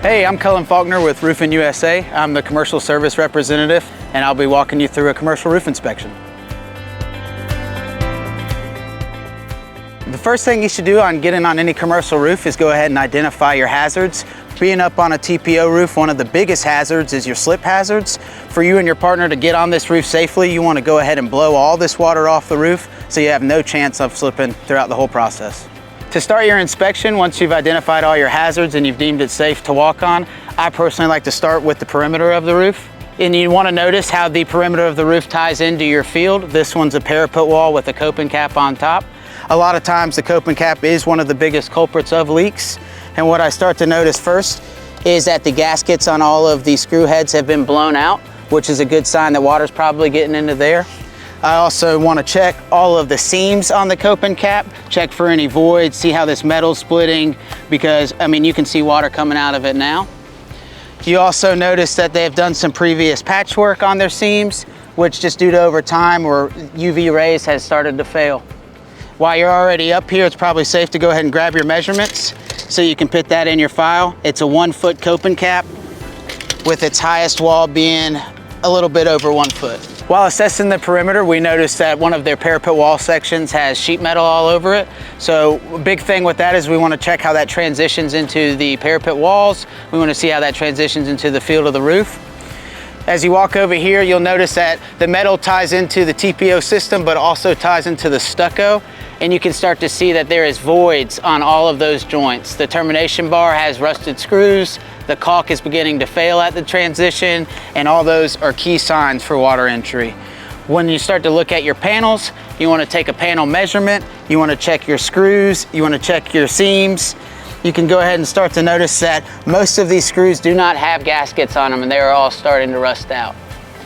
Hey, I'm Colin Faulkner with Roofing USA. I'm the commercial service representative, and I'll be walking you through a commercial roof inspection. The first thing you should do on getting on any commercial roof is go ahead and identify your hazards. Being up on a TPO roof, one of the biggest hazards is your slip hazards. For you and your partner to get on this roof safely, you want to go ahead and blow all this water off the roof so you have no chance of slipping throughout the whole process. To start your inspection, once you've identified all your hazards and you've deemed it safe to walk on, I personally like to start with the perimeter of the roof. And you want to notice how the perimeter of the roof ties into your field. This one's a parapet wall with a coping cap on top. A lot of times the coping cap is one of the biggest culprits of leaks. And what I start to notice first is that the gaskets on all of the screw heads have been blown out, which is a good sign that water's probably getting into there. I also want to check all of the seams on the coping cap, check for any voids, see how this metal's splitting, because you can see water coming out of it now. You also notice that they've done some previous patchwork on their seams, which just due to over time or UV rays has started to fail. While you're already up here, it's probably safe to go ahead and grab your measurements so you can put that in your file. It's a 1 foot coping cap with its highest wall being a little bit over 1 foot. While assessing the perimeter, we noticed that one of their parapet wall sections has sheet metal all over it. So a big thing with that is we want to check how that transitions into the parapet walls. We want to see how that transitions into the field of the roof. As you walk over here, you'll notice that the metal ties into the TPO system, but also ties into the stucco. And you can start to see that there is voids on all of those joints. The termination bar has rusted screws. The caulk is beginning to fail at the transition, and all those are key signs for water entry. When you start to look at your panels, you want to take a panel measurement, you want to check your screws, you want to check your seams. You can go ahead and start to notice that most of these screws do not have gaskets on them, and they are all starting to rust out.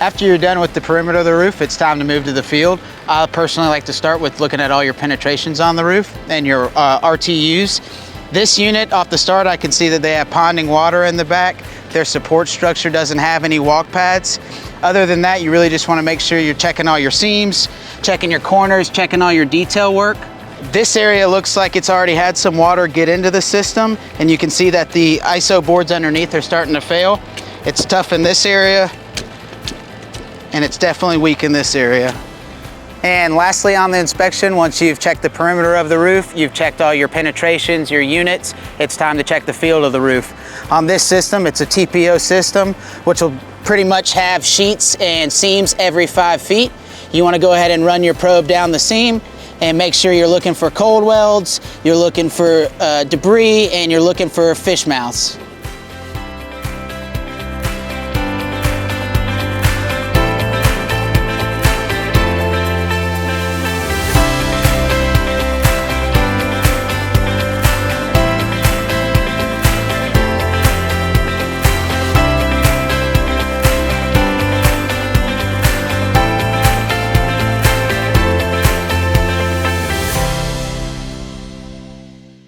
After you're done with the perimeter of the roof, it's time to move to the field. I personally like to start with looking at all your penetrations on the roof and your RTUs. This unit, off the start, I can see that they have ponding water in the back. Their support structure doesn't have any walk pads. Other than that, you really just want to make sure you're checking all your seams, checking your corners, checking all your detail work. This area looks like it's already had some water get into the system, and you can see that the ISO boards underneath are starting to fail. It's tough in this area, and it's definitely weak in this area. And lastly, on the inspection, once you've checked the perimeter of the roof, you've checked all your penetrations, your units, it's time to check the field of the roof. On this system, it's a TPO system, which will pretty much have sheets and seams every 5 feet. You want to go ahead and run your probe down the seam and make sure you're looking for cold welds, you're looking for debris, and you're looking for fish mouths.